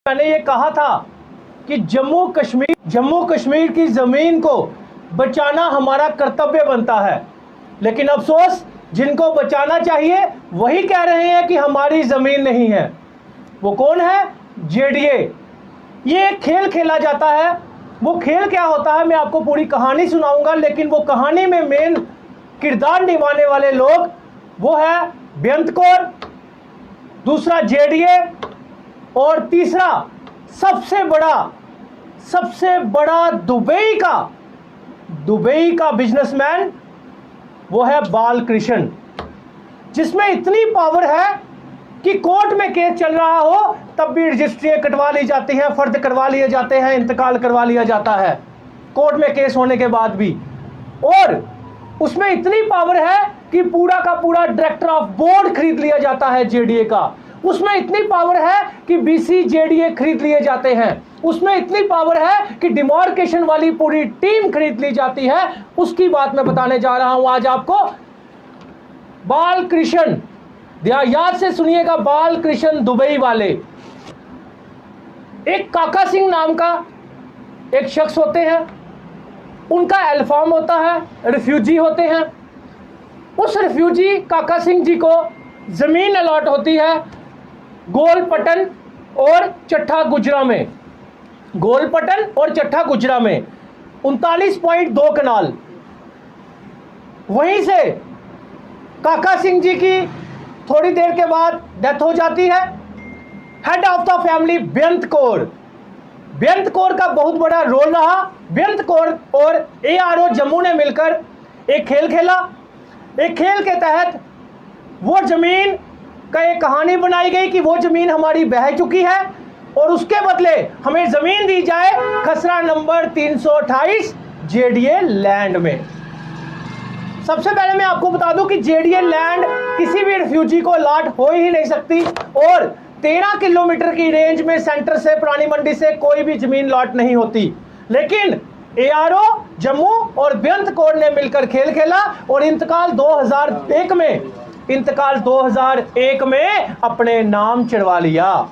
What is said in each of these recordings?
मैंने ये कहा था कि जम्मू कश्मीर की ज़मीन को बचाना हमारा कर्तव्य बनता है, लेकिन अफसोस जिनको बचाना चाहिए वही कह रहे हैं कि हमारी ज़मीन नहीं है। वो कौन है? जेडीए। ये एक खेल खेला जाता है। वो खेल क्या होता है मैं आपको पूरी कहानी सुनाऊंगा, लेकिन वो कहानी में मेन किरदार निभाने वाले लोग वो है बेअंत कौर, दूसरा जेडीए, और तीसरा सबसे बड़ा दुबई का बिजनेसमैन वो है बालकृष्ण, जिसमें इतनी पावर है कि कोर्ट में केस चल रहा हो तब भी रजिस्ट्री कटवा ली जाती है, फर्द करवा लिए जाते हैं, इंतकाल करवा लिया जाता है कोर्ट में केस होने के बाद भी। और उसमें इतनी पावर है कि पूरा का पूरा डायरेक्टर ऑफ बोर्ड खरीद लिया जाता है जेडीए का। उसमें इतनी पावर है कि बीसी जेडीए खरीद लिए जाते हैं। उसमें इतनी पावर है कि डिमार्केशन वाली पूरी टीम खरीद ली जाती है। उसकी बात मैं बताने जा रहा हूं आज आपको। बालकृष्ण, याद से सुनिएगा, बालकृष्ण दुबई वाले, एक काका सिंह नाम का एक शख्स होते हैं। उनका एल्फाम होता है, रिफ्यूजी होते हैं। उस रिफ्यूजी काका सिंह जी को जमीन अलॉट होती है गोलपटन और चट्ठा गुजरा में। गोलपटन और चट्ठा गुजरा में 39.2 कनाल। वहीं से काका सिंह जी की थोड़ी देर के बाद डेथ हो जाती है। हेड ऑफ द फैमिली बेअंत कौर का बहुत बड़ा रोल रहा। बेअंत कौर और एआरओ जम्मू ने मिलकर एक खेल खेला। एक खेल के तहत वो जमीन का एक कहानी बनाई गई कि वो जमीन हमारी बह चुकी है और उसके बदले हमें जमीन दी जाए खसरा नंबर 328 जेडीए लैंड में। सबसे पहले मैं आपको बता दूं कि जेडीए लैंड किसी भी रिफ्यूजी को अलॉट हो ही नहीं सकती और 13 किलोमीटर की रेंज में सेंटर से, पुरानी मंडी से कोई भी जमीन अलॉट नहीं होती। लेकिन एआरओ जम्मू और बेअंत कौर ने मिलकर खेल खेला और इंतकाल 2001 में अपने नाम चढ़वा लिया।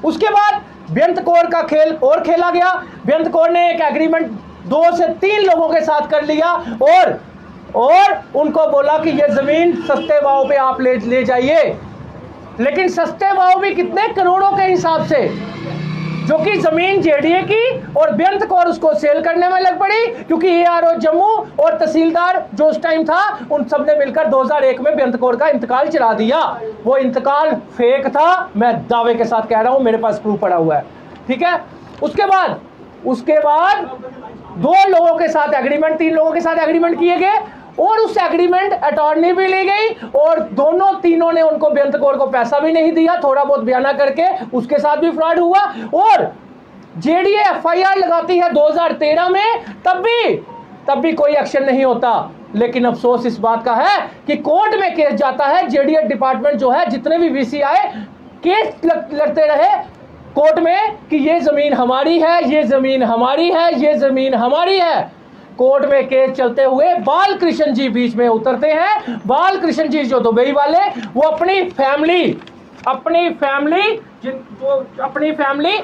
उसके बाद बेअंत कौर का खेल और खेला गया। बेअंत कौर ने एक एग्रीमेंट 2 से 3 लोगों के साथ कर लिया और उनको बोला कि ये जमीन सस्ते भाव पे आप ले जाइए। लेकिन सस्ते भाव भी कितने? करोड़ों के हिसाब से, जो कि जमीन जेडीए की, और बेअंत कौर उसको सेल करने में लग पड़ी क्योंकि एआरओ जम्मू और तहसीलदार जो उस टाइम था उन सब ने मिलकर 2001 में बेअंत कौर का इंतकाल चला दिया। वो इंतकाल फेक था, मैं दावे के साथ कह रहा हूं, मेरे पास प्रूफ पड़ा हुआ है। ठीक है। उसके बाद 2 लोगों के साथ एग्रीमेंट, 3 लोगों के साथ एग्रीमेंट किए गए और उस एग्रीमेंट अटॉर्नी भी ली गई और तीनों ने उनको बेअंत कौर को पैसा भी नहीं दिया, थोड़ा बहुत बयाना करके उसके साथ भी फ्रॉड हुआ। और जेडीए एफआईआर लगाती है 2013 में, तब भी कोई एक्शन नहीं होता। लेकिन अफसोस इस बात का है कि कोर्ट में केस जाता है। जेडीए डिपार्टमेंट जो है, जितने भी वीसी आए, केस लड़ते रहे कोर्ट में कि ये जमीन हमारी है, ये जमीन हमारी है, ये जमीन हमारी है। कोर्ट में केस चलते हुए बालकृष्ण जी बीच में उतरते हैं। बालकृष्ण जी जो दुबई वाले, वो अपनी फैमिली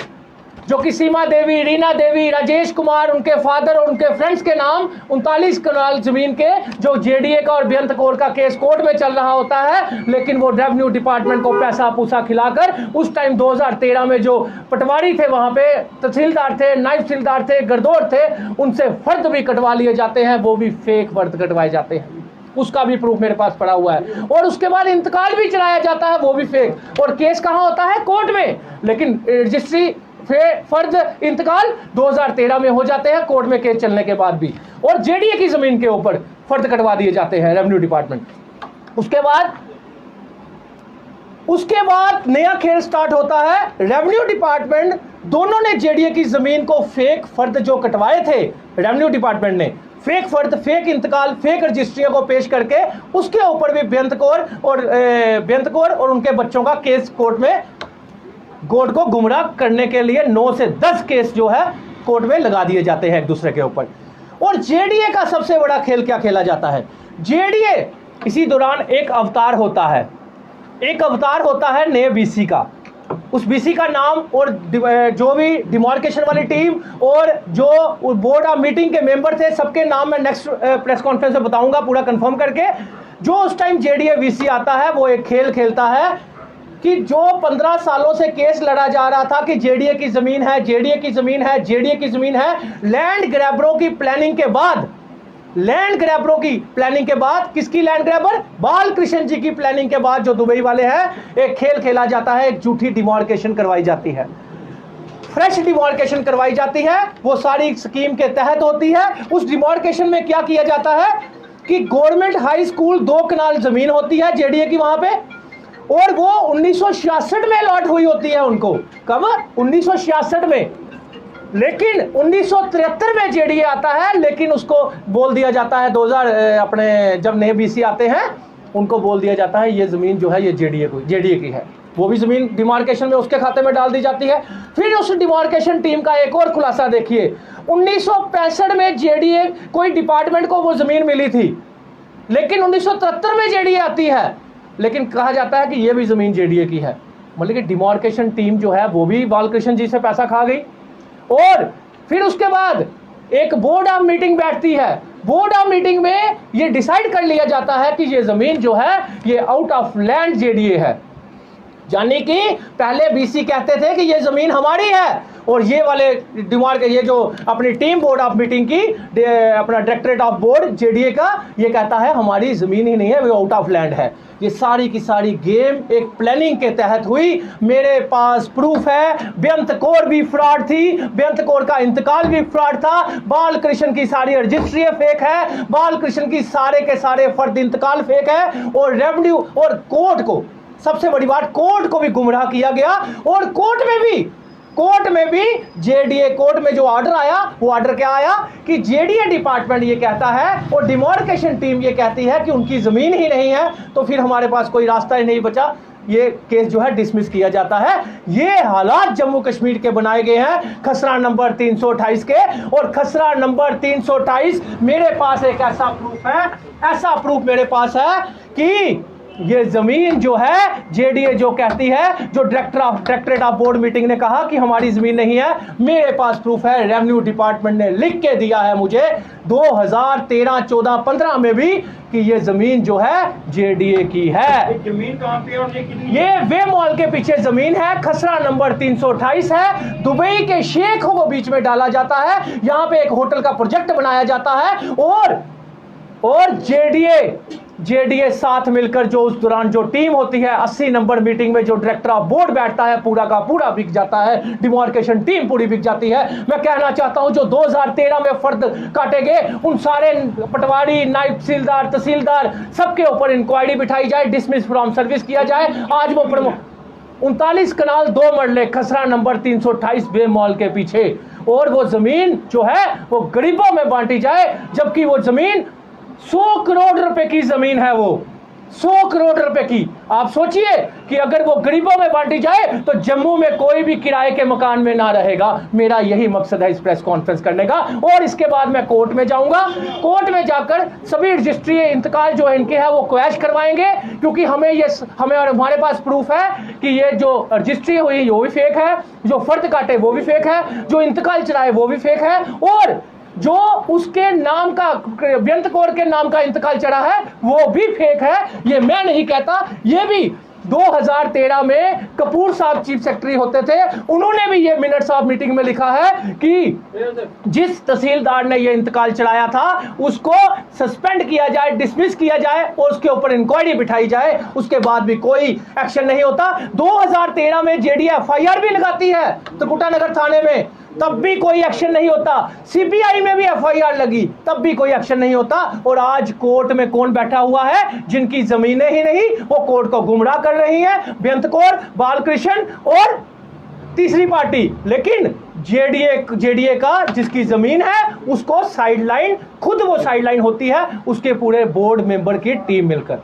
जो कि सीमा देवी, रीना देवी, राजेश कुमार, उनके फादर और उनके फ्रेंड्स के नाम 39 कनाल जमीन के, जो जेडीए का और बेअंत कौर का केस कोर्ट में चल रहा होता है। लेकिन वो रेवेन्यू डिपार्टमेंट को पैसा पूसा खिलाकर उस टाइम 2013 में जो पटवारी थे, वहां पे तहसीलदार थे, नायब तहसीलदार थे, गरदौर थे, उनसे फर्द भी कटवा लिए जाते हैं। वो भी फेक फर्द कटवाए जाते हैं, उसका भी प्रूफ मेरे पास पड़ा हुआ है। और उसके बाद इंतकाल भी चलाया जाता है, वो भी फेक। और केस कहां होता है? कोर्ट में। लेकिन रजिस्ट्री फर्ज इंतकाल 2013 में हो जाते हैं, कोर्ट में केस चलने के बाद भी। और जेडीए की जमीन के ऊपर फर्ज कटवा दिए जाते हैं रेवेन्यू डिपार्टमेंट। उसके बाद नया खेल स्टार्ट होता है। रेवेन्यू डिपार्टमेंट, दोनों ने जेडीए की जमीन को फेक फर्द जो कटवाए थे, रेवेन्यू डिपार्टमेंट ने फेक फर्द, फेक इंतकाल, फेक रजिस्ट्रियों को पेश करके उसके ऊपर भी बेअंत कौर और उनके बच्चों का केस कोर्ट में, कोर्ट को गुमराह करने के लिए 9 से 10 केस जो है कोर्ट में लगा दिए जाते हैं एक दूसरे के ऊपर। और जेडीए का सबसे बड़ा खेल क्या खेला जाता है? जेडीए इसी दौरान एक अवतार होता है नए बीसी का। उस बीसी का नाम और जो भी डिमार्केशन वाली टीम और जो बोर्ड ऑफ मीटिंग के मेंबर थे सबके नाम मैं नेक्स्ट प्रेस कॉन्फ्रेंस में बताऊंगा पूरा कंफर्म करके। जो उस टाइम जेडीए वीसी आता है वो एक खेल खेलता है कि जो 15 सालों से केस लड़ा जा रहा था कि जेडीए की जमीन है, जेडीए की जमीन है, जेडीए की जमीन है, लैंड ग्रैबरों की प्लानिंग के बाद, लैंड ग्रैबरों की प्लानिंग के बाद, किसकी लैंड ग्रैबर? बालकृष्ण जी की प्लानिंग के बाद जो दुबई वाले हैं, एक खेल खेला जाता है, एक झूठी डिमार्केशन करवाई जाती है, फ्रेश डिमार्केशन करवाई जाती है। वो सारी स्कीम के तहत होती है। उस डिमार्केशन में क्या किया जाता है कि गवर्नमेंट हाई स्कूल 2 कनाल जमीन होती है जेडीए की वहां पे, और वो 1966 में अलॉट हुई होती है उनको। कब? 1966 में। लेकिन 1973 में जेडीए आता है, लेकिन उसको बोल दिया जाता है 2000 अपने जब नए बीसी आते हैं उनको बोल दिया जाता है ये जमीन जो है ये जेडीए की है। वो भी जमीन डिमार्केशन में उसके खाते में डाल दी जाती है। फिर उस डिमार्केशन टीम का एक और खुलासा देखिए, 1965 में जेडीए कोई डिपार्टमेंट को वो जमीन मिली थी, लेकिन 1973 में जेडीए आती है, लेकिन कहा जाता है कि ये भी जमीन जेडीए की है। मतलब कि डिमार्केशन टीम जो है वो भी बालकृष्ण जी से पैसा खा गई। और फिर उसके बाद एक बोर्ड ऑफ मीटिंग बैठती है। बोर्ड ऑफ मीटिंग में ये डिसाइड कर लिया जाता है कि ये जमीन जो है ये आउट ऑफ लैंड जेडीए है। यानी कि पहले बीसी कहते थे कि ये जमीन हमारी है, और ये वाले ये जो अपनी टीम बोर्ड ऑफ मीटिंग की अपना डायरेक्टरेट ऑफ बोर्ड जेडीए का ये कहता है हमारी जमीन ही नहीं है, वो आउट ऑफ लैंड है। ये सारी की सारी गेम एक प्लानिंग के तहत हुई। मेरे पास प्रूफ है, बेअंत कौर भी फ्रॉड थी, बेअंत कौर का इंतकाल भी फ्रॉड था, बालकृष्ण की सारी रजिस्ट्री फेक है, बालकृष्ण की सारे के सारे फर्द इंतकाल फेक है, और रेवेन्यू और कोर्ट को, सबसे बड़ी बात, कोर्ट को भी गुमराह किया गया। और कोर्ट में भी जेडीए कोर्ट में जो ऑर्डर आया, वो ऑर्डर क्या आया कि जेडीए डिपार्टमेंट ये कहता है और डिमार्केशन टीम ये कहती है कि उनकी जमीन ही नहीं है, तो फिर हमारे पास कोई रास्ता ही नहीं बचा, ये केस जो है डिसमिस किया जाता है। ये हालात जम्मू कश्मीर के बनाए गए हैं खसरा नंबर 328 के। और खसरा नंबर 328 मेरे पास एक ऐसा प्रूफ है, ऐसा प्रूफ मेरे पास है कि ये जमीन जो है जेडीए जो कहती है, जो डायरेक्टरेट ऑफ बोर्ड मीटिंग ने कहा कि हमारी जमीन नहीं है, मेरे पास प्रूफ है। रेवेन्यू डिपार्टमेंट ने लिख के दिया है मुझे 2013, 14, 15 में भी कि ये जमीन जो है जेडीए की है। जमीन कहां पे है और ये कितनी? ये वे मॉल के पीछे जमीन है, खसरा नंबर 328 है। दुबई के शेखों को बीच में डाला जाता है, यहां पे एक होटल का प्रोजेक्ट बनाया जाता है, और जेडीए साथ मिलकर जो उस दौरान जो टीम होती है 80 नंबर मीटिंग में जो डायरेक्टर ऑफ बोर्ड बैठता है, पूरा का पूरा बिक जाता है, डिमार्केशन टीम पूरी बिक जाती है। मैं कहना चाहता हूं जो 2013 में फर्द काटे गए उन सारे पटवारी, नायब तहसीलदार सबके ऊपर इंक्वायरी बिठाई जाए, डिसमिस फ्रॉम सर्विस किया जाए। आज वो 39 कनाल 2 मरले खसरा नंबर 328 बे मॉल के पीछे, और वो जमीन जो है वो गरीबों में बांटी जाए, जबकि वो जमीन 100 करोड़ रुपए की जमीन है। वो 100 करोड़ रुपए की। आप सोचिए कि अगर वो गरीबों में बांटी जाए तो जम्मू में कोई भी किराए के मकान में ना रहेगा। मेरा यही मकसद है इस प्रेस कॉन्फ्रेंस करने का। और इसके बाद मैं कोर्ट में जाऊंगा, कोर्ट में जाकर सभी रजिस्ट्री इंतकाल जो इनके हैं वो क्वैश करवाएंगे, क्योंकि हमारे पास प्रूफ है कि ये जो रजिस्ट्री हुई वो भी फेक है, जो फर्द काटे वो भी फेक है, जो इंतकाल चलाए वो भी फेक है, और जो उसके नाम का बेअंत कौर के नाम का इंतकाल चढ़ा है वो भी फेक है। ये मैं नहीं कहता, ये भी 2013 में कपूर साहब चीफ सेक्रेटरी होते थे, उन्होंने भी ये मिनट्स ऑफ मीटिंग में लिखा है कि जिस तहसीलदार ने ये इंतकाल चढ़ाया था उसको सस्पेंड किया जाए, डिसमिस किया जाए और उसके ऊपर इंक्वायरी बिठाई जाए। उसके बाद भी कोई एक्शन नहीं होता। 2013 में जेडीए एफआईआर भी लगाती है त्रिकुटा नगर थाने में, तब भी कोई एक्शन नहीं होता। सीबीआई में भी एफआईआर लगी, तब भी कोई एक्शन नहीं होता। और आज कोर्ट में कौन बैठा हुआ है जिनकी जमीनें ही नहीं, वो कोर्ट को गुमराह कर रही है, बेअंत कौर, बालकृष्ण और तीसरी पार्टी। लेकिन जेडीए का जिसकी जमीन है उसको साइडलाइन, खुद वो साइडलाइन होती है उसके पूरे बोर्ड मेंबर की टीम मिलकर।